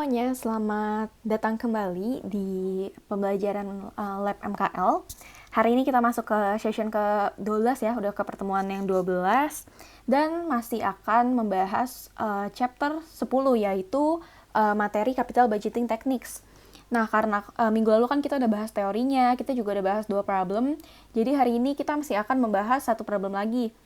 Semuanya, selamat datang kembali di pembelajaran Lab MKL. Hari ini kita masuk ke session ke-12 ya, udah ke pertemuan yang 12 dan masih akan membahas chapter 10 yaitu materi Capital Budgeting Techniques. Nah, karena minggu lalu kan kita udah bahas teorinya, kita juga udah bahas 2 problem, jadi hari ini kita masih akan membahas 1 problem lagi.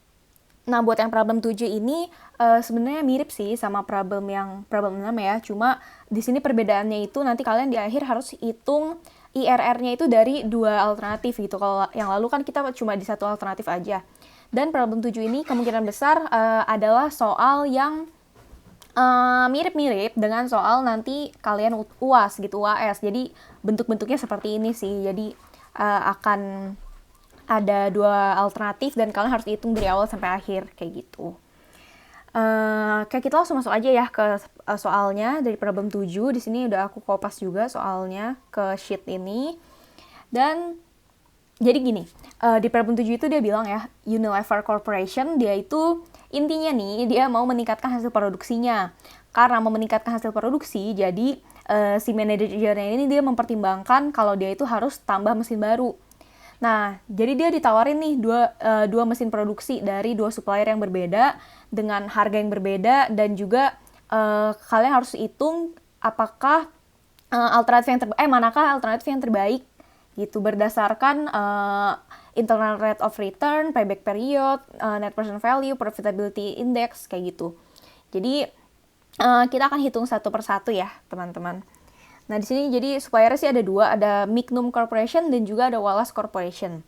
Nah, buat yang problem 7 ini sebenarnya mirip sih sama problem 6 ya. Cuma di sini perbedaannya itu nanti kalian di akhir harus hitung IRR-nya itu dari 2 alternatif gitu. Kalau yang lalu kan kita cuma di 1 alternatif aja. Dan problem 7 ini kemungkinan besar adalah soal yang mirip-mirip dengan soal nanti kalian UAS gitu, UAS. Jadi bentuk-bentuknya seperti ini sih. Jadi akan ada 2 alternatif dan kalian harus hitung dari awal sampai akhir kayak gitu. Kayak kita langsung masuk aja ya ke soalnya dari problem 7. Di sini udah aku kopas juga soalnya ke sheet ini. Dan jadi gini, di problem 7 itu dia bilang ya, Unilever Corporation dia itu intinya nih dia mau meningkatkan hasil produksinya. Karena mau meningkatkan hasil produksi, jadi si manajernya ini dia mempertimbangkan kalau dia itu harus tambah mesin baru. Nah, jadi dia ditawarin nih dua mesin produksi dari 2 supplier yang berbeda dengan harga yang berbeda dan juga kalian harus hitung apakah manakah alternatif yang terbaik gitu berdasarkan internal rate of return, payback period, net present value, profitability index kayak gitu. Jadi kita akan hitung satu persatu ya, teman-teman. Nah, di sini jadi suppliernya sih ada 2, ada Mignum Corporation dan juga ada Wallace Corporation.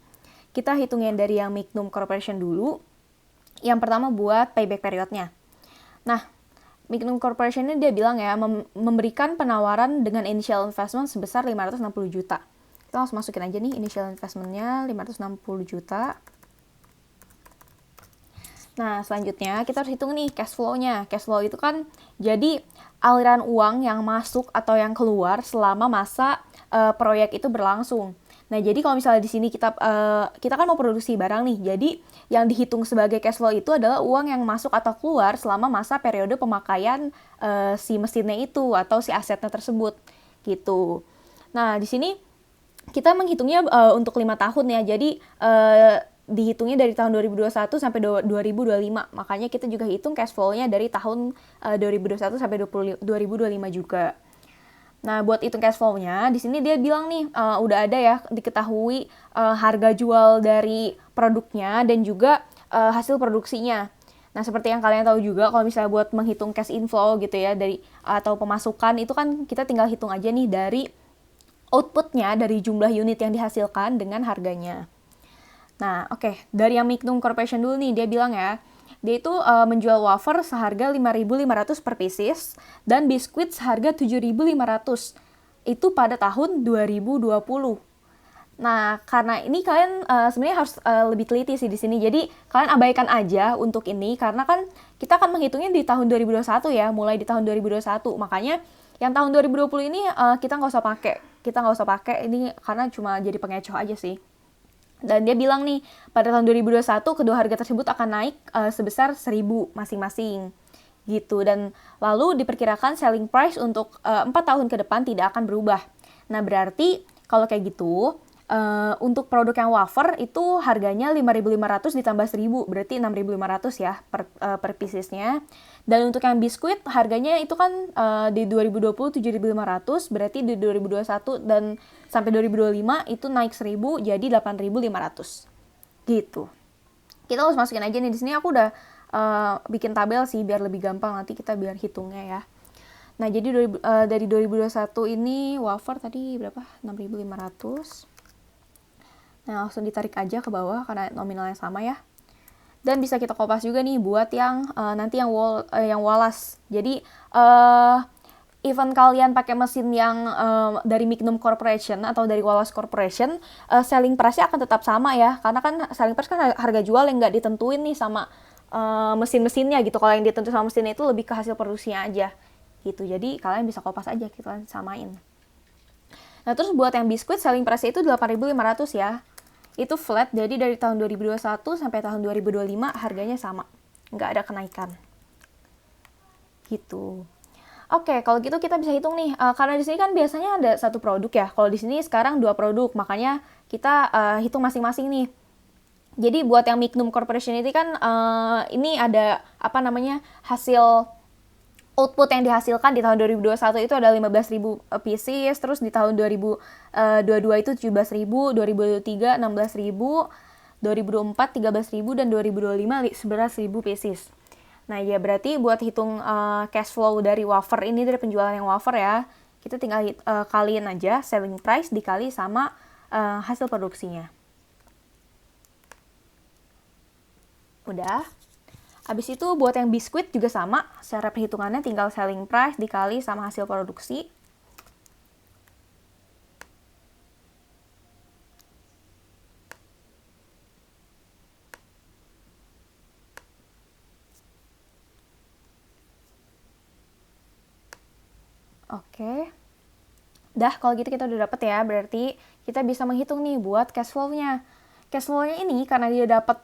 Kita hitungin dari yang Mignum Corporation dulu. Yang pertama buat payback periodnya. Nah, Mignum Corporation ini dia bilang ya, memberikan penawaran dengan initial investment sebesar 560 juta. Kita langsung masukin aja nih initial investmentnya 560 juta. Nah, selanjutnya kita harus hitung nih cash flow-nya. Cash flow itu kan jadi aliran uang yang masuk atau yang keluar selama masa proyek itu berlangsung. Nah, jadi kalau misalnya di sini kita kan mau produksi barang nih. Jadi yang dihitung sebagai cash flow itu adalah uang yang masuk atau keluar selama masa periode pemakaian si mesinnya itu atau si asetnya tersebut gitu. Nah, di sini kita menghitungnya untuk 5 tahun ya. Jadi dihitungnya dari tahun 2021 sampai 2025. Makanya kita juga hitung cash flow-nya dari tahun 2021 sampai 2025 juga. Nah, buat hitung cash flow-nya, di sini dia bilang nih, udah ada ya diketahui harga jual dari produknya dan juga hasil produksinya. Nah, seperti yang kalian tahu juga, kalau misalnya buat menghitung cash inflow gitu ya, dari atau pemasukan, itu kan kita tinggal hitung aja nih dari outputnya, dari jumlah unit yang dihasilkan dengan harganya. Nah, oke. Dari yang Mignum Corporation dulu nih, dia bilang ya, dia itu menjual wafer seharga 5.500 per pieces dan biskuit seharga 7.500. Itu pada tahun 2020. Nah, karena ini kalian sebenarnya harus lebih teliti sih di sini. Jadi, kalian abaikan aja untuk ini karena kan kita akan menghitungnya di tahun 2021 ya, mulai di tahun 2021. Makanya yang tahun 2020 ini kita nggak usah pakai. Kita nggak usah pakai ini karena cuma jadi pengecoh aja sih. Dan dia bilang nih, pada tahun 2021 kedua harga tersebut akan naik sebesar 1.000 masing-masing gitu. Dan lalu diperkirakan selling price untuk 4 tahun ke depan tidak akan berubah. Nah, berarti kalau kayak gitu, untuk produk yang wafer itu harganya 5.500 ditambah 1.000, berarti 6.500 ya per piecesnya. Dan untuk yang biskuit harganya itu kan di 2020 7.500, berarti di 2021 dan sampai 2025 itu naik 1.000 jadi 8.500. Gitu. Kita harus masukin aja nih, di sini aku udah bikin tabel sih biar lebih gampang nanti kita biar hitungnya ya. Nah, jadi dari 2021 ini wafer tadi berapa? 6.500. Nah, langsung ditarik aja ke bawah karena nominalnya sama ya. Dan bisa kita kopas juga nih buat yang nanti yang Wallace. Jadi even kalian pakai mesin yang dari Mignum Corporation atau dari Wallace Corporation, selling price-nya akan tetap sama ya. Karena kan selling price kan harga jual yang nggak ditentuin nih sama mesin-mesinnya gitu. Kalau yang ditentuin sama mesinnya itu lebih ke hasil produksinya aja gitu. Jadi kalian bisa kopas aja, kita samain. Nah, terus buat yang biskuit selling price itu 8.500 ya. Itu flat, jadi dari tahun 2021 sampai tahun 2025 harganya sama. Nggak ada kenaikan. Gitu. Oke, kalau gitu kita bisa hitung nih, karena di sini kan biasanya ada satu produk ya. Kalau di sini sekarang dua produk, makanya kita hitung masing-masing nih. Jadi buat yang Mignum Corporation ini kan ini ada apa namanya hasil output yang dihasilkan di tahun 2021 itu ada 15.000 pieces, terus di tahun 2022 itu 17.000, 2023 16.000, 2024 13.000 dan 2025 11.000 pieces. Nah ya berarti buat hitung cash flow dari wafer ini, dari penjualan yang wafer ya, kita tinggal kaliin aja selling price dikali sama hasil produksinya. Udah. Habis itu buat yang biskuit juga sama, secara perhitungannya tinggal selling price dikali sama hasil produksi. Oke. Dah, kalau gitu kita udah dapet ya, berarti kita bisa menghitung nih buat cash flow-nya. Cash flow-nya ini karena dia dapat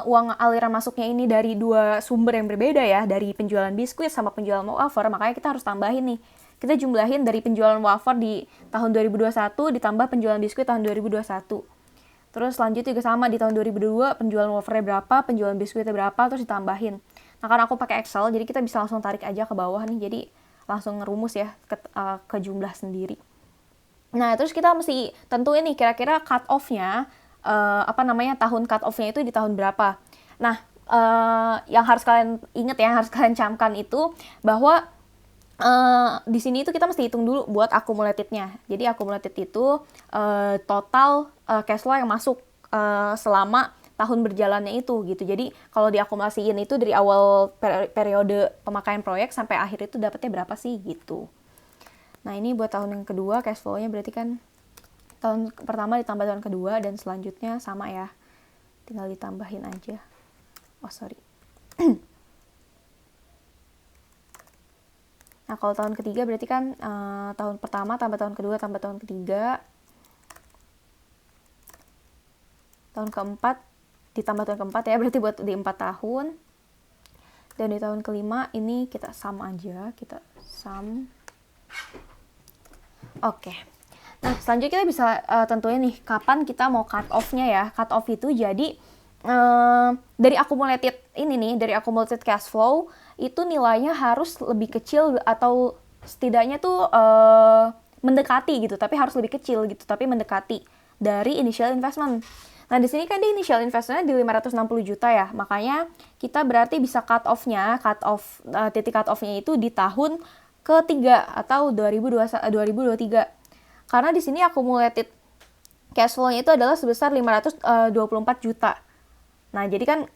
uang aliran masuknya ini dari dua sumber yang berbeda ya, dari penjualan biskuit sama penjualan wafer, makanya kita harus tambahin nih. Kita jumlahin dari penjualan wafer di tahun 2021 ditambah penjualan biskuit tahun 2021. Terus selanjutnya juga sama, di tahun 2022 penjualan wafernya berapa, penjualan biskuitnya berapa, terus ditambahin. Nah karena aku pakai Excel, jadi kita bisa langsung tarik aja ke bawah nih, jadi langsung ngerumus ya ke jumlah sendiri. Nah, terus kita mesti tentuin nih kira-kira cut off-nya tahun cut off-nya itu di tahun berapa. Nah, yang harus kalian ingat ya, yang harus kalian camkan itu bahwa di sini itu kita mesti hitung dulu buat accumulated-nya. Jadi accumulated itu total cash flow yang masuk selama tahun berjalannya itu gitu. Jadi kalau diakumulasiin itu dari awal periode pemakaian proyek sampai akhir itu dapetnya berapa sih gitu. Nah ini buat tahun yang kedua cash flow-nya berarti kan tahun pertama ditambah tahun kedua dan selanjutnya sama ya. Tinggal ditambahin aja. Oh sorry. Nah kalau tahun ketiga berarti kan tahun pertama tambah tahun kedua tambah tahun ketiga. Tahun keempat ditambah tahun keempat ya, berarti buat di 4 tahun. Dan di tahun kelima ini kita sum aja, kita sum. Oke. Nah, selanjutnya kita bisa tentuin nih kapan kita mau cut off-nya ya. Cut off itu jadi dari accumulated ini nih, dari accumulated cash flow itu nilainya harus lebih kecil atau setidaknya tuh mendekati gitu, tapi harus lebih kecil gitu, tapi mendekati dari initial investment. Nah, di sini kan di initial investment-nya di 560 juta ya. Makanya kita berarti bisa titik cut off-nya itu di tahun ketiga atau 2023. Karena di sini accumulated cash flow-nya itu adalah sebesar 524 juta. Nah, jadi kan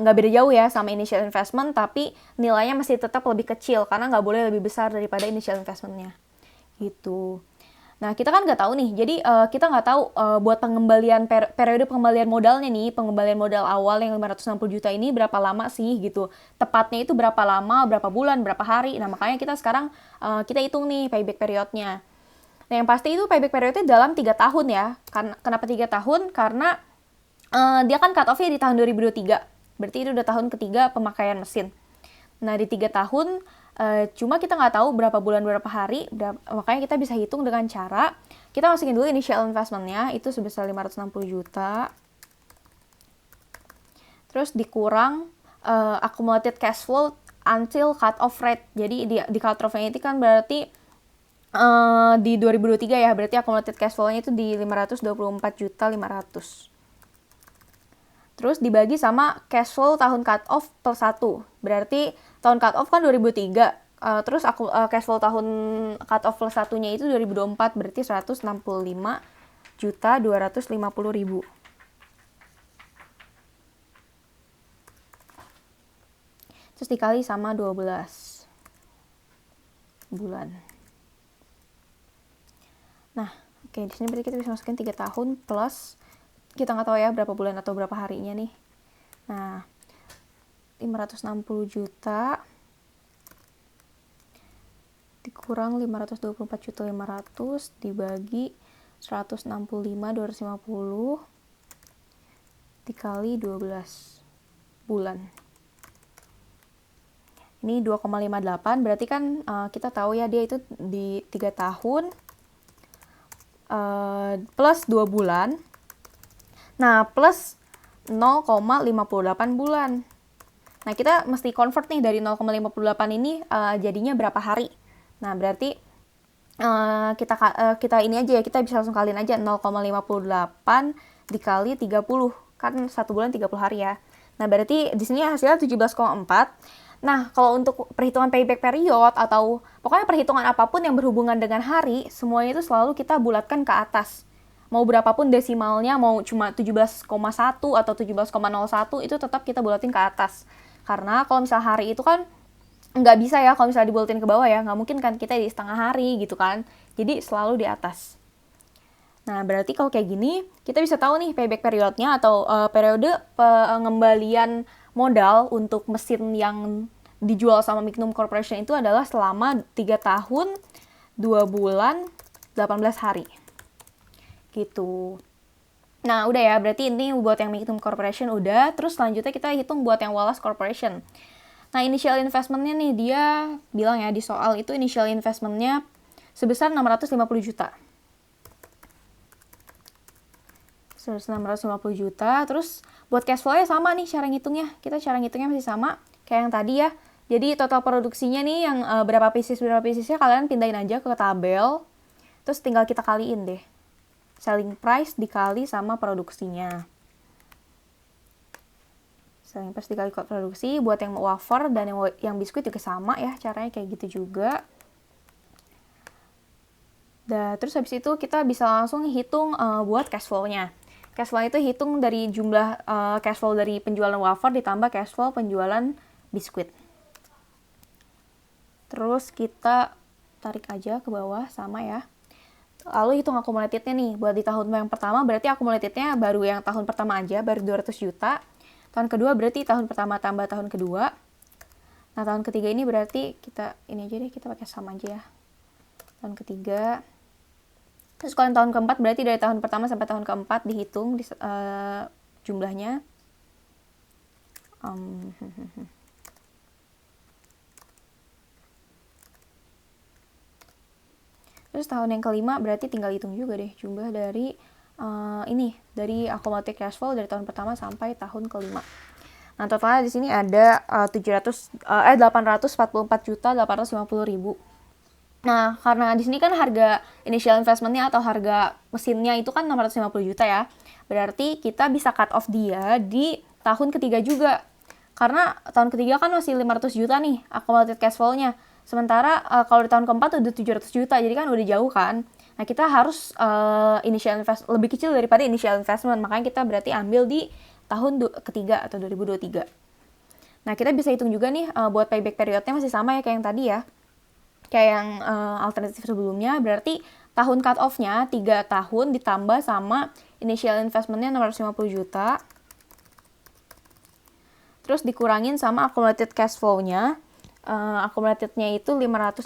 nggak beda jauh ya sama initial investment, tapi nilainya masih tetap lebih kecil karena nggak boleh lebih besar daripada initial investment-nya. Gitu. Nah, kita kan nggak tahu nih, jadi kita nggak tahu buat pengembalian periode pengembalian modalnya nih, pengembalian modal awal yang 560 juta ini berapa lama sih gitu. Tepatnya itu berapa lama, berapa bulan, berapa hari. Nah, makanya kita sekarang kita hitung nih payback periodnya. Nah, yang pasti itu payback periodnya dalam 3 tahun ya. Kenapa 3 tahun? Karena dia kan cut off-nya di tahun 2023. Berarti itu udah tahun ketiga pemakaian mesin. Nah, di 3 tahun, cuma kita nggak tahu berapa bulan, berapa hari, makanya kita bisa hitung dengan cara, kita masukin dulu initial investment-nya, itu sebesar 560 juta. Terus dikurang accumulated cash flow until cut off rate. Jadi di cut off-nya itu kan berarti di 2023 ya, berarti accumulated cash flow-nya itu di 524.500.000. Terus dibagi sama cash flow tahun cut off plus 1. Berarti tahun cut off kan 2003. Terus cash flow tahun cut off plus 1-nya itu 2024. Berarti 165.250.000. Terus dikali sama 12 bulan. Nah, oke, di sini berarti kita bisa masukin 3 tahun plus kita nggak tahu ya berapa bulan atau berapa harinya nih. Nah, 560 juta dikurang 524.500.000 dibagi 165.250 dikali 12 bulan. Ini 2,58, berarti kan kita tahu ya dia itu di 3 tahun plus 2 bulan. Nah, plus 0,58 bulan. Nah, kita mesti convert nih dari 0,58 ini jadinya berapa hari. Nah, berarti kita ini aja ya, kita bisa langsung kaliin aja 0,58 dikali 30. Kan 1 bulan 30 hari ya. Nah, berarti di sini hasilnya 17,4. Nah, kalau untuk perhitungan payback period atau pokoknya perhitungan apapun yang berhubungan dengan hari, semuanya itu selalu kita bulatkan ke atas. Mau berapapun desimalnya, mau cuma 17,1 atau 17,01, itu tetap kita bulatin ke atas. Karena kalau misalnya hari itu kan nggak bisa ya kalau misalnya dibulatin ke bawah ya, nggak mungkin kan kita di setengah hari gitu kan. Jadi selalu di atas. Nah, berarti kalau kayak gini, kita bisa tahu nih payback periodnya atau periode pengembalian modal untuk mesin yang dijual sama Micnum Corporation itu adalah selama 3 tahun, 2 bulan, 18 hari. Gitu. Nah, udah ya, berarti ini buat yang Micnum Corporation udah. Terus selanjutnya kita hitung buat yang Wallace Corporation. Nah, initial investment-nya nih, dia bilang ya di soal itu initial investment-nya sebesar 650 juta. 650 juta. Terus buat cash flow-nya sama nih cara ngitungnya. Kita cara ngitungnya masih sama kayak yang tadi ya. Jadi total produksinya nih yang berapa piecesnya kalian pindahin aja ke tabel. Terus tinggal kita kaliin deh. Selling price dikali sama produksinya. Selling price dikali produksi. Buat yang wafer dan yang biskuit juga sama ya. Caranya kayak gitu juga. Terus habis itu kita bisa langsung hitung buat cash flow-nya. Cash flow itu hitung dari jumlah cash flow dari penjualan wafer ditambah cash flow penjualan biskuit. Terus kita tarik aja ke bawah sama ya. Lalu hitung akumulatifnya nih. Buat di tahun yang pertama berarti akumulatifnya baru yang tahun pertama aja, baru 200 juta. Tahun kedua berarti tahun pertama tambah tahun kedua. Nah, tahun ketiga ini berarti kita ini aja deh, kita pakai sama aja ya. Tahun ketiga. Terus kalau tahun keempat berarti dari tahun pertama sampai tahun keempat dihitung jumlahnya. Terus tahun yang kelima berarti tinggal hitung juga deh jumlah dari dari accumulated cash flow dari tahun pertama sampai tahun kelima. Nah, totalnya di sini ada 844.850.000. Nah, karena di sini kan harga initial investment-nya atau harga mesinnya itu kan 650 juta ya. Berarti kita bisa cut off dia di tahun ketiga juga. Karena tahun ketiga kan masih 500 juta nih accumulated cash flow-nya. Sementara kalau di tahun keempat udah 700 juta, jadi kan udah jauh kan. Nah, kita harus initial invest lebih kecil daripada initial investment. Makanya kita berarti ambil di tahun ketiga atau 2023. Nah, kita bisa hitung juga nih buat payback periodnya masih sama ya kayak yang tadi ya. Kayak yang alternatif sebelumnya, berarti tahun cut off-nya 3 tahun ditambah sama initial investment-nya 650 juta. Terus dikurangin sama accumulated cash flow-nya. Accumulated-nya itu 100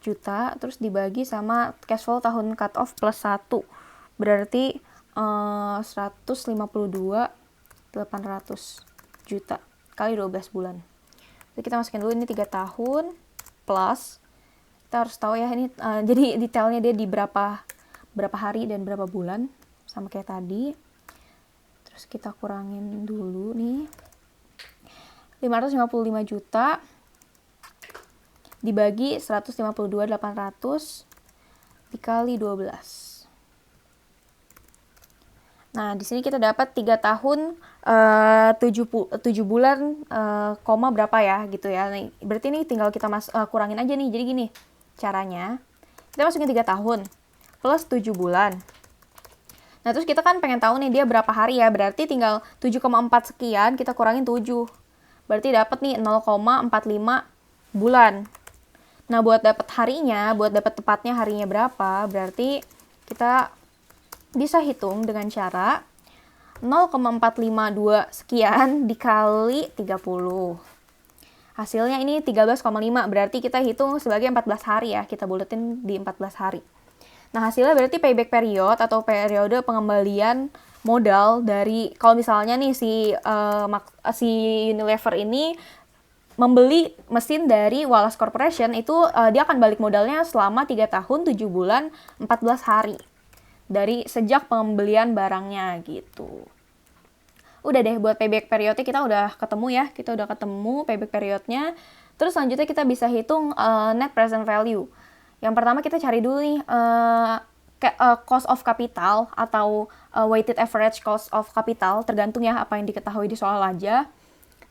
juta. Terus dibagi sama cash flow tahun cut off plus 1. Berarti 152.800 juta kali 12 bulan. Jadi kita masukin dulu ini 3 tahun plus kita harus tahu ya ini jadi detailnya dia di berapa hari dan berapa bulan sama kayak tadi. Terus kita kurangin dulu nih 555 juta dibagi 152.800 dikali 12. Nah, di sini kita dapat 3 tahun 7 bulan koma berapa ya gitu ya. Nah, berarti ini tinggal kita kurangin aja nih. Jadi gini caranya. Kita masukin 3 tahun plus 7 bulan. Nah, terus kita kan pengen tahu nih dia berapa hari ya. Berarti tinggal 7,4 sekian kita kurangin 7. Berarti dapat nih 0,45 bulan. Nah, buat dapat harinya, buat dapat tepatnya harinya berapa, berarti kita bisa hitung dengan cara 0,452 sekian dikali 30. Hasilnya ini 13,5, berarti kita hitung sebagai 14 hari ya, kita buletin di 14 hari. Nah, hasilnya berarti payback period atau periode pengembalian modal dari, kalau misalnya nih si Unilever ini membeli mesin dari Wallace Corporation, itu dia akan balik modalnya selama 3 tahun, 7 bulan, 14 hari dari sejak pembelian barangnya gitu. Udah deh, buat payback periodnya kita udah ketemu ya, kita udah ketemu payback periodnya. Terus selanjutnya kita bisa hitung net present value. Yang pertama kita cari dulu nih cost of capital atau weighted average cost of capital, tergantung ya apa yang diketahui di soal aja.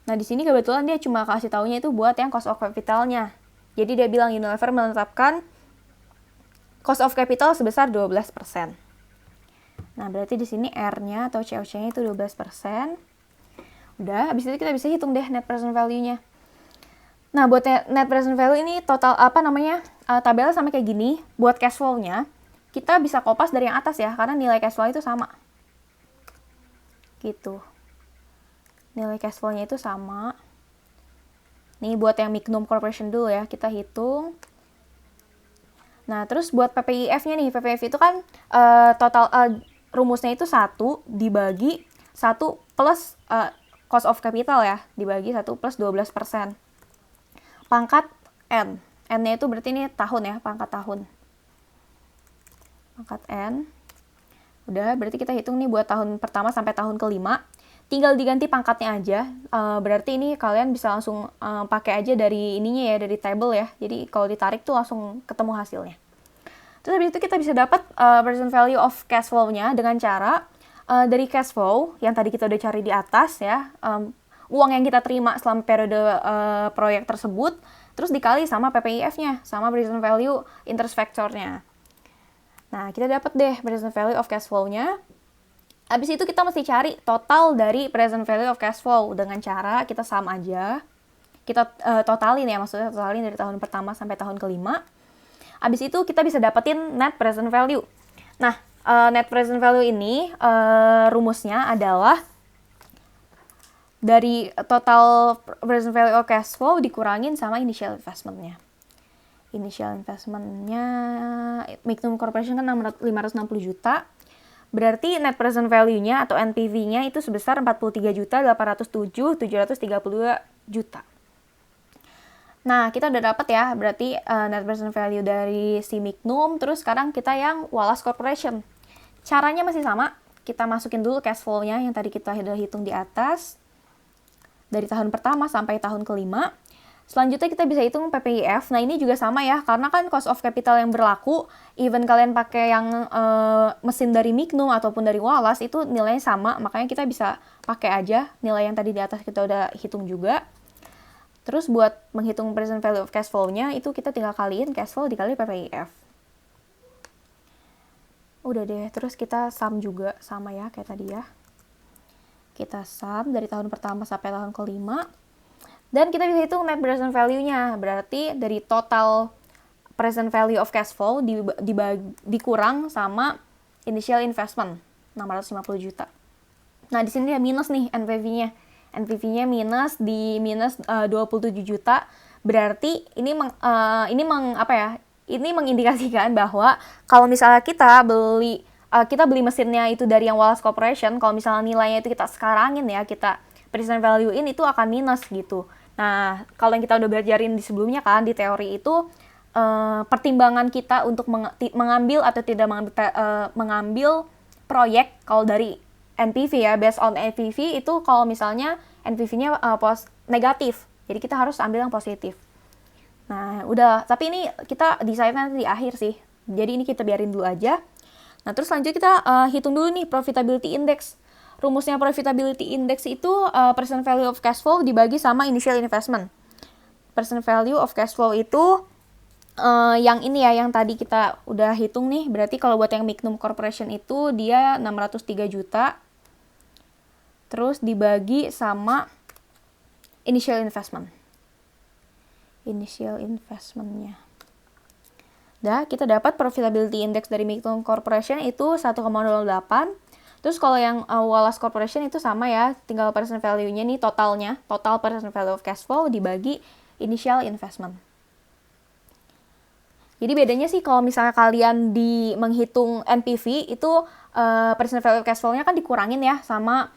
Nah, di sini kebetulan dia cuma kasih taunya itu buat yang cost of capitalnya. Jadi dia bilang Unilever menetapkan cost of capital sebesar 12%. Nah, berarti di sini R-nya atau COC-nya itu 12%. Udah, habis itu kita bisa hitung deh net present value-nya. Nah, buat net present value ini total tabelnya sama kayak gini. Buat cash flow-nya, kita bisa kopas dari yang atas ya, karena nilai cash flow itu sama. Gitu. Nilai cash flow-nya itu sama. Nih buat yang Mignum Corporation dulu ya, kita hitung. Nah, terus buat PPIF-nya nih, PPIF itu kan rumusnya itu 1 dibagi 1 plus cost of capital ya, dibagi 1 plus 12%. Pangkat N. N-nya itu berarti ini tahun ya, pangkat tahun. Pangkat N. Udah, berarti kita hitung nih buat tahun pertama sampai tahun kelima. Tinggal diganti pangkatnya aja. Berarti ini kalian bisa langsung pakai aja dari ininya ya, dari table ya. Jadi kalau ditarik tuh langsung ketemu hasilnya. Terus habis itu kita bisa dapat present value of cash flow-nya dengan cara dari cash flow yang tadi kita udah cari di atas ya, uang yang kita terima selama periode proyek tersebut, terus dikali sama PPIF-nya, sama present value interest factor-nya. Nah, kita dapat deh present value of cash flow-nya. Habis itu kita mesti cari total dari present value of cash flow dengan cara kita sum aja. Kita totalin ya, maksudnya totalin dari tahun pertama sampai tahun kelima. Habis itu kita bisa dapetin net present value. Nah, net present value ini rumusnya adalah dari total present value of cash flow dikurangin sama initial investment-nya. Initial investment-nya Mignum Corporation kan 560 juta. Berarti net present value-nya atau NPV-nya itu sebesar 43.807.732 juta. Nah, kita udah dapat ya, berarti net present value dari si Mignum. Terus sekarang kita yang Wallace Corporation. Caranya masih sama. Kita masukin dulu cash flow-nya yang tadi kita udah hitung di atas. Dari tahun pertama sampai tahun kelima. Selanjutnya kita bisa hitung PPIF. Nah, ini juga sama ya, karena kan cost of capital yang berlaku, even kalian pakai yang mesin dari Mignum ataupun dari Wallace, itu nilainya sama. Makanya kita bisa pakai aja nilai yang tadi di atas kita udah hitung juga. Terus buat menghitung present value of cash flow-nya, itu kita tinggal kaliin cash flow dikali PPIF. Udah deh, terus kita sum juga sama ya, kayak tadi ya. Kita sum dari tahun pertama sampai tahun kelima. Dan kita bisa hitung net present value-nya. Berarti dari total present value of cash flow dikurang sama initial investment, 650 juta. Nah, di sini dia minus nih NPV-nya. NPV-nya minus 27 juta. Berarti ini ini mengindikasikan bahwa kalau misalnya kita beli mesinnya itu dari yang Wallace Corporation, kalau misalnya nilainya itu kita sekarangin ya, kita present value-in itu akan minus gitu. Nah, kalau yang kita udah belajarin di sebelumnya kan, di teori itu pertimbangan kita untuk mengambil atau tidak mengambil proyek, kalau dari NPV ya, based on NPV itu kalau misalnya NPV-nya negatif, jadi kita harus ambil yang positif. Nah, udah, tapi ini kita decide nanti di akhir sih, jadi ini kita biarin dulu aja. Nah, terus lanjut kita hitung dulu nih profitability index. Rumusnya profitability index itu present value of cash flow dibagi sama initial investment. Present value of cash flow itu yang ini ya, yang tadi kita udah hitung nih. Berarti kalau buat yang Mignum Corporation itu dia 603 juta. Terus dibagi sama initial investment. Initial investment-nya. Dah, kita dapat profitability index dari Mignum Corporation itu 1,08. Terus kalau yang Wallace Corporation itu sama ya, tinggal present value-nya nih totalnya, total present value of cash flow dibagi initial investment. Jadi bedanya sih kalau misalnya kalian di menghitung NPV itu present value of cash flow-nya kan dikurangin ya sama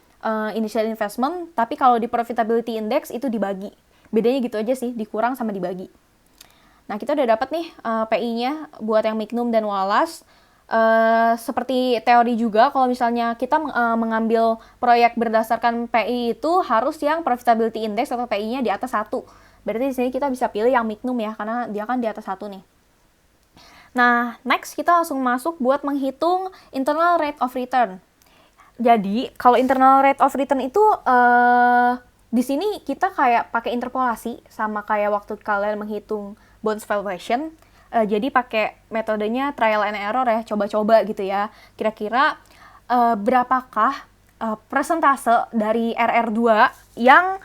initial investment, tapi kalau di profitability index itu dibagi. Bedanya gitu aja sih, dikurang sama dibagi. Nah, kita udah dapat nih PI-nya buat yang Mignum dan Wallace. Seperti teori juga, kalau misalnya kita mengambil proyek berdasarkan PI itu harus yang profitability index atau PI-nya di atas 1. Berarti di sini kita bisa pilih yang Mignum ya, karena dia kan di atas 1 nih. Nah, next kita langsung masuk buat menghitung internal rate of return. Jadi, kalau internal rate of return itu di sini kita kayak pakai interpolasi sama kayak waktu kalian menghitung bonds valuation. Jadi pakai metodenya trial and error ya, coba-coba gitu ya. Kira-kira berapakah persentase dari RR2 yang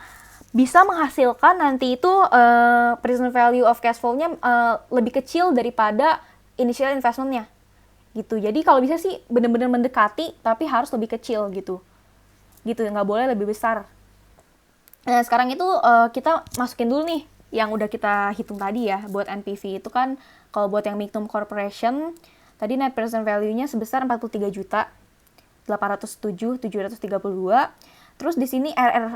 bisa menghasilkan nanti itu present value of cash flow-nya lebih kecil daripada initial investment-nya gitu. Jadi kalau bisa sih benar-benar mendekati tapi harus lebih kecil gitu, nggak boleh lebih besar. Nah, sekarang itu kita masukin dulu nih yang udah kita hitung tadi ya. Buat NPV itu kan kalau buat yang Mignum Corporation tadi net present value-nya sebesar 43.807.732. Terus di sini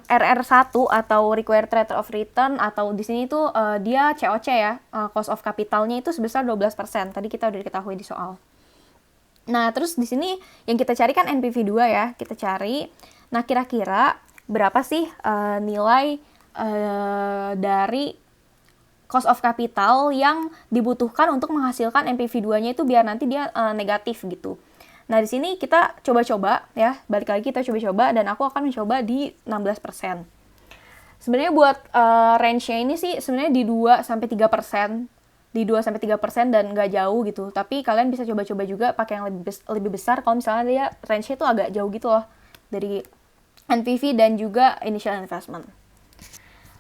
RR1 atau required rate of return atau di sini tuh dia COC ya, cost of capital-nya itu sebesar 12%. Tadi kita udah diketahui di soal. Nah, terus di sini yang kita cari kan NPV 2 ya, kita cari. Nah, kira-kira berapa sih nilai dari cost of capital yang dibutuhkan untuk menghasilkan NPV 2-nya itu biar nanti dia negatif gitu. Nah, di sini kita coba-coba ya, balik lagi kita coba-coba dan aku akan mencoba di 16%. Sebenarnya buat range-nya ini sih sebenarnya di 2-3%. Di 2-3% dan nggak jauh gitu. Tapi kalian bisa coba-coba juga pakai yang lebih besar kalau misalnya dia range-nya itu agak jauh gitu loh dari NPV dan juga initial investment.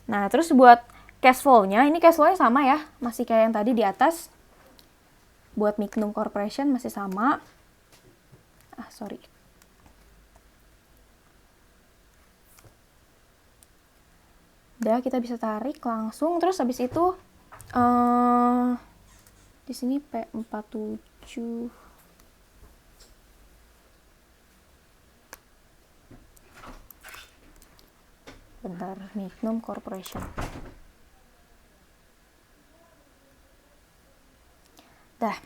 Nah, terus buat cash flow-nya, ini cash flow-nya sama ya, masih kayak yang tadi di atas. Buat Mignum Corporation masih sama. Udah, kita bisa tarik langsung. Terus habis itu di sini P47 bentar, Mignum Corporation. Dah.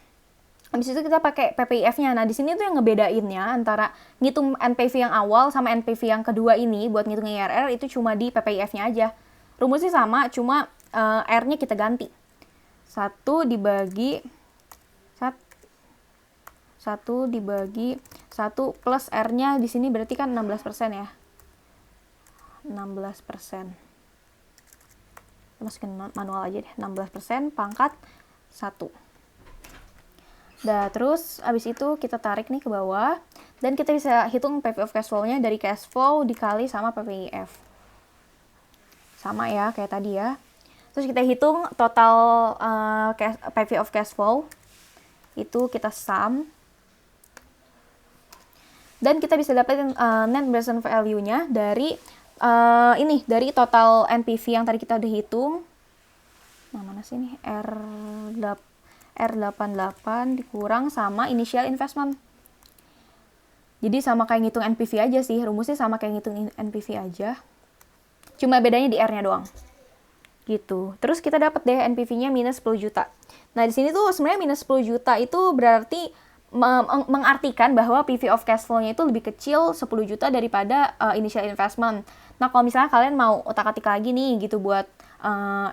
Habis itu kita pakai PPIF-nya. Nah, di sini tuh yang ngebedainnya antara ngitung NPV yang awal sama NPV yang kedua ini buat ngitung IRR itu cuma di PPIF-nya aja. Rumusnya sama, cuma R-nya kita ganti. 1 dibagi 1 plus R-nya di sini berarti kan 16% ya. 16%. Masukin manual aja deh. 16% pangkat 1. Nah, terus abis itu kita tarik nih ke bawah dan kita bisa hitung PV of cash flow-nya dari cash flow dikali sama PPIF. Sama ya kayak tadi ya. Terus kita hitung total PV of cash flow. Itu kita sum. Dan kita bisa dapetin net present value-nya dari dari total NPV yang tadi kita udah hitung. Nah, mana sih nih? R88 dikurang sama initial investment. Jadi sama kayak ngitung NPV aja sih, rumusnya sama kayak ngitung NPV aja. Cuma bedanya di R-nya doang. Gitu. Terus kita dapat deh NPV-nya minus 10 juta. Nah, di sini tuh sebenarnya minus 10 juta itu berarti mengartikan bahwa PV of cash flow-nya itu lebih kecil 10 juta daripada initial investment. Nah, kalau misalnya kalian mau otak-atik lagi nih gitu buat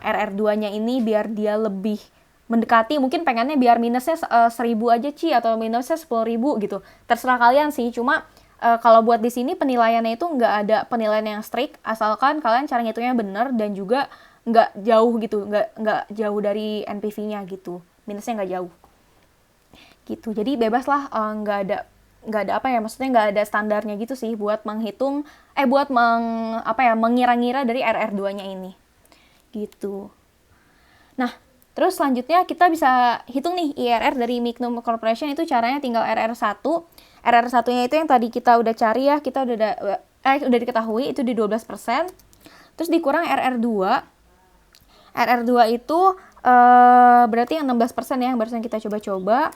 RR2-nya ini biar dia lebih mendekati, mungkin pengennya biar minusnya 1.000 aja atau minusnya 10.000 gitu. Terserah kalian sih, cuma kalau buat di sini penilaiannya itu nggak ada penilaian yang strict, asalkan kalian cara ngitungnya bener dan juga nggak jauh gitu, nggak jauh dari NPV-nya gitu, minusnya nggak jauh gitu. Jadi bebas lah, nggak ada apa ya, maksudnya nggak ada standarnya gitu sih buat menghitung buat mengira-ngira dari RR2-nya ini gitu. Nah, terus selanjutnya kita bisa hitung nih IRR dari Mignum Corporation. Itu caranya tinggal RR1. RR1-nya itu yang tadi kita udah cari ya, kita udah diketahui itu di 12%. Terus dikurang RR2. RR2 itu berarti yang 16% ya, yang barusan kita coba-coba.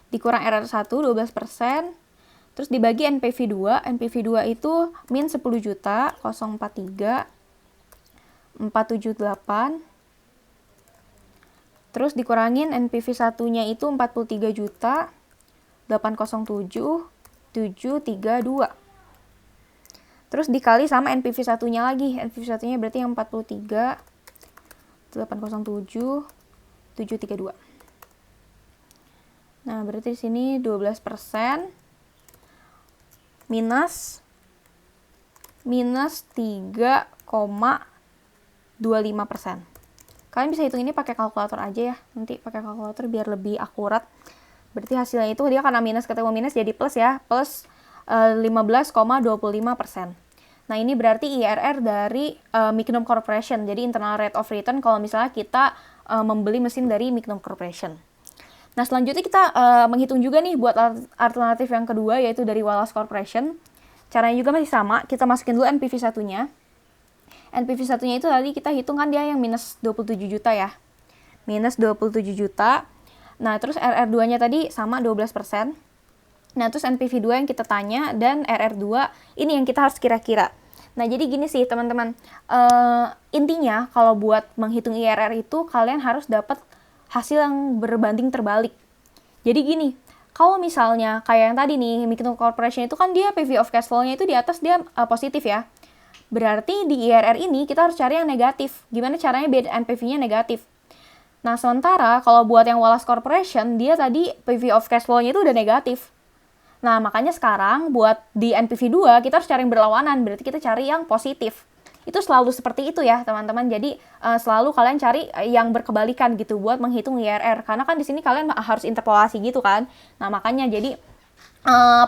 Dikurang RR1 12%. Terus dibagi NPV2. NPV2 itu min 10 juta, 043, 478. Terus dikurangin NPV1-nya itu 43 juta, 807, 732. Terus dikali sama NPV 1-nya lagi. NPV 1-nya berarti yang 43, 807, 732. Nah, berarti di sini 12% minus 3,25%. Kalian bisa hitung ini pakai kalkulator aja ya. Nanti pakai kalkulator biar lebih akurat. Berarti hasilnya itu dia karena minus ketemu minus jadi plus ya. Plus 15,25%. Nah, ini berarti IRR dari Micnom Corporation. Jadi internal rate of return kalau misalnya kita membeli mesin dari Micnom Corporation. Nah, selanjutnya kita menghitung juga nih buat alternatif yang kedua, yaitu dari Wallace Corporation. Caranya juga masih sama. Kita masukin dulu NPV 1-nya. NPV 1-nya itu tadi kita hitung kan dia yang minus 27 juta ya. Minus 27 juta. Nah, terus RR2-nya tadi sama 12%. Nah, terus NPV2 yang kita tanya, dan RR2 ini yang kita harus kira-kira. Nah, jadi gini sih teman-teman. Intinya kalau buat menghitung IRR itu, kalian harus dapat hasil yang berbanding terbalik. Jadi gini, kalau misalnya kayak yang tadi nih, Micnom Corporation itu kan dia PV of cash flow-nya itu di atas dia positif ya. Berarti di IRR ini kita harus cari yang negatif. Gimana caranya biar NPV-nya negatif? Nah, sementara kalau buat yang Wallace Corporation, dia tadi PV of cash flow-nya itu udah negatif. Nah, makanya sekarang buat di NPV 2 kita harus cari yang berlawanan, berarti kita cari yang positif. Itu selalu seperti itu ya, teman-teman. Jadi selalu kalian cari yang berkebalikan gitu buat menghitung IRR. Karena kan di sini kalian harus interpolasi gitu kan. Nah, makanya jadi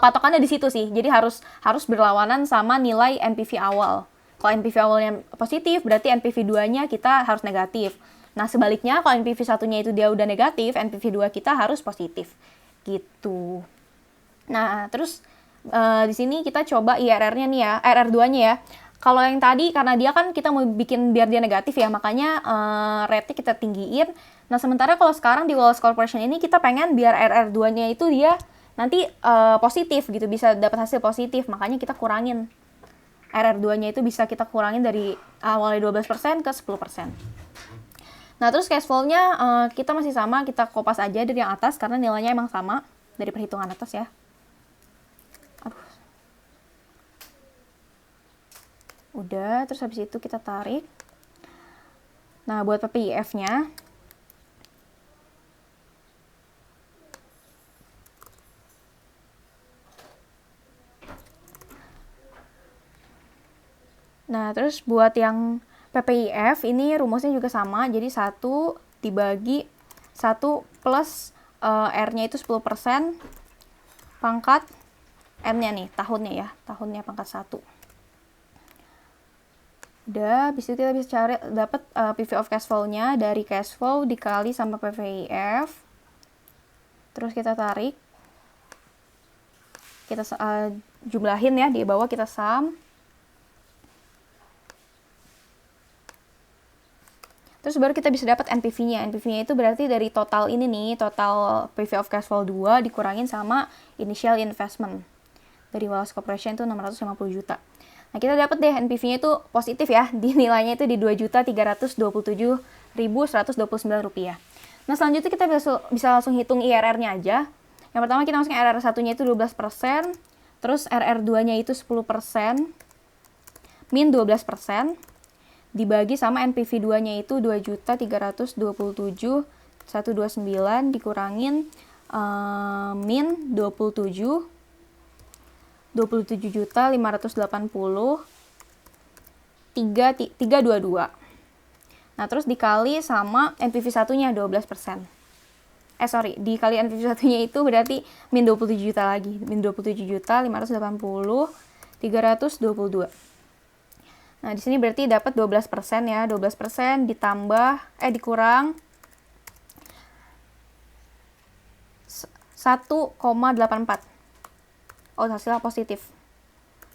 patokannya di situ sih. Jadi harus berlawanan sama nilai NPV awal. Kalau NPV awalnya positif, berarti NPV 2-nya kita harus negatif. Nah, sebaliknya kalau NPV 1-nya itu dia udah negatif, NPV 2 kita harus positif. Gitu. Nah, terus di sini kita coba IRR-nya nih ya, RR2-nya ya. Kalau yang tadi, karena dia kan kita mau bikin biar dia negatif ya, makanya rate-nya kita tinggiin. Nah, sementara kalau sekarang di Wallace Corporation ini kita pengen biar RR2-nya itu dia nanti positif gitu, bisa dapat hasil positif, makanya kita kurangin. RR2-nya itu bisa kita kurangin dari awalnya 12% ke 10%. Nah, terus cash flow-nya kita masih sama, kita kopas aja dari yang atas karena nilainya emang sama dari perhitungan atas ya. Udah, terus habis itu kita tarik. Nah, buat PPIF-nya, nah, terus buat yang PPIF ini rumusnya juga sama. Jadi 1 dibagi 1 plus R-nya itu 10%, pangkat N-nya nih, tahunnya ya. Tahunnya pangkat 1. Udah, habis itu kita bisa cari dapat PV of cash flow-nya dari cash flow dikali sama PVIF. Terus kita tarik. Kita jumlahin ya, di bawah kita sum. Terus baru kita bisa dapat NPV-nya. NPV-nya itu berarti dari total ini nih, total PV of cash flow 2 dikurangin sama initial investment. Dari Wallace Corporation itu 650 juta. Nah, kita dapat deh NPV-nya itu positif ya, di nilainya itu di 2.327.129 rupiah. Nah, selanjutnya kita bisa langsung hitung IRR-nya aja. Yang pertama kita masukin RR 1-nya itu 12%, terus RR 2-nya itu 10%, min 12%, dibagi sama NPV 2-nya itu 2.327.129 dikurangin min 27.580.322. Nah, terus dikali sama NPV 1-nya 12%. Dikali NPV 1-nya itu berarti min 27 juta lagi. Min 27.580.322. Nah, di sini berarti dapat 12% ya. 12% ditambah dikurang 1,84. Oh, hasilnya positif.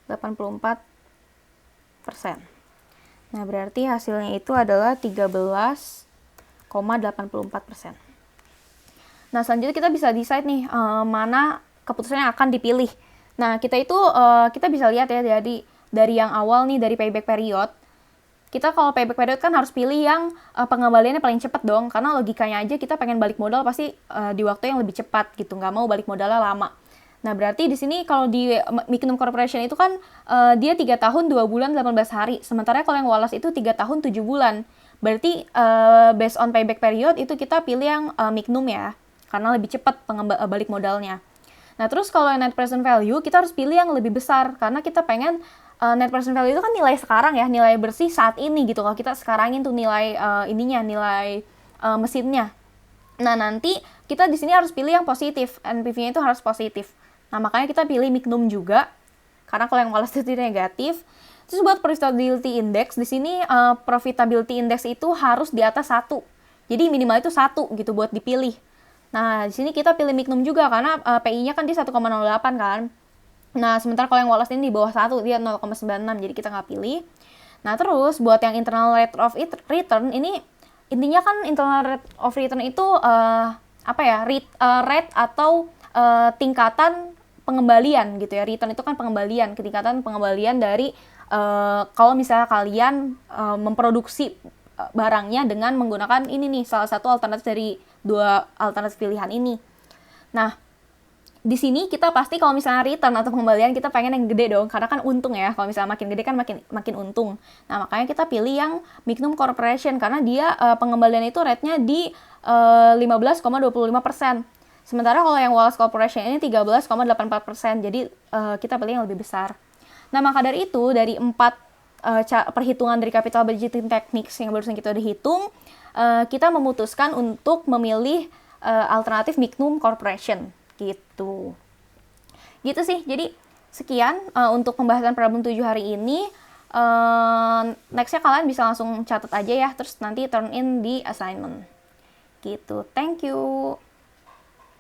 84%. Nah, berarti hasilnya itu adalah 13,84%. Nah, selanjutnya kita bisa decide nih mana keputusan yang akan dipilih. Nah, kita bisa lihat ya dari yang awal nih, dari payback period. Kita kalau payback period kan harus pilih yang pengembaliannya paling cepat dong, karena logikanya aja kita pengen balik modal pasti di waktu yang lebih cepat gitu, nggak mau balik modalnya lama. Nah, berarti di sini kalau di Micnum Corporation itu kan dia 3 tahun 2 bulan 18 hari, sementara kalau yang Wallace itu 3 tahun 7 bulan. Berarti based on payback period itu kita pilih yang Micnum ya, karena lebih cepat balik modalnya. Nah, terus kalau net present value kita harus pilih yang lebih besar, karena kita pengen net present value itu kan nilai sekarang ya, nilai bersih saat ini gitu. Kalau kita sekarangin tuh nilai nilai mesinnya. Nah, nanti kita di sini harus pilih yang positif, NPV-nya itu harus positif. Nah, makanya kita pilih Micnum juga, karena kalau yang Wallace itu negatif. Terus buat profitability index, di sini profitability index itu harus di atas 1. Jadi minimal itu 1 gitu buat dipilih. Nah, di sini kita pilih Micnum juga, karena PI-nya kan di 1,08 kan. Nah, sementara kalau yang Wallace ini di bawah 1, dia 0,96, jadi kita nggak pilih. Nah, terus buat yang internal rate of return, ini intinya kan internal rate of return itu rate atau tingkatan pengembalian gitu ya. Return itu kan pengembalian, tingkatan pengembalian dari kalau misalnya kalian memproduksi barangnya dengan menggunakan ini nih, salah satu alternatif dari 2 alternatif pilihan ini. Nah, di sini kita pasti kalau misalnya return atau pengembalian kita pengen yang gede dong, karena kan untung ya. Kalau misalnya makin gede kan makin untung. Nah, makanya kita pilih yang Micnum Corporation, karena dia pengembalian itu rate-nya di 15,25%. Sementara kalau yang Wallace Corporation ini 13,84%. Jadi kita pilih yang lebih besar. Nah, maka dari itu, dari 4 perhitungan dari capital budgeting techniques yang barusan kita udah hitung, kita memutuskan untuk memilih alternatif Micnum Corporation. Gitu sih. Jadi sekian untuk pembahasan problem 7 hari ini. Nextnya kalian bisa langsung catat aja ya, terus nanti turn in di assignment gitu. Thank you.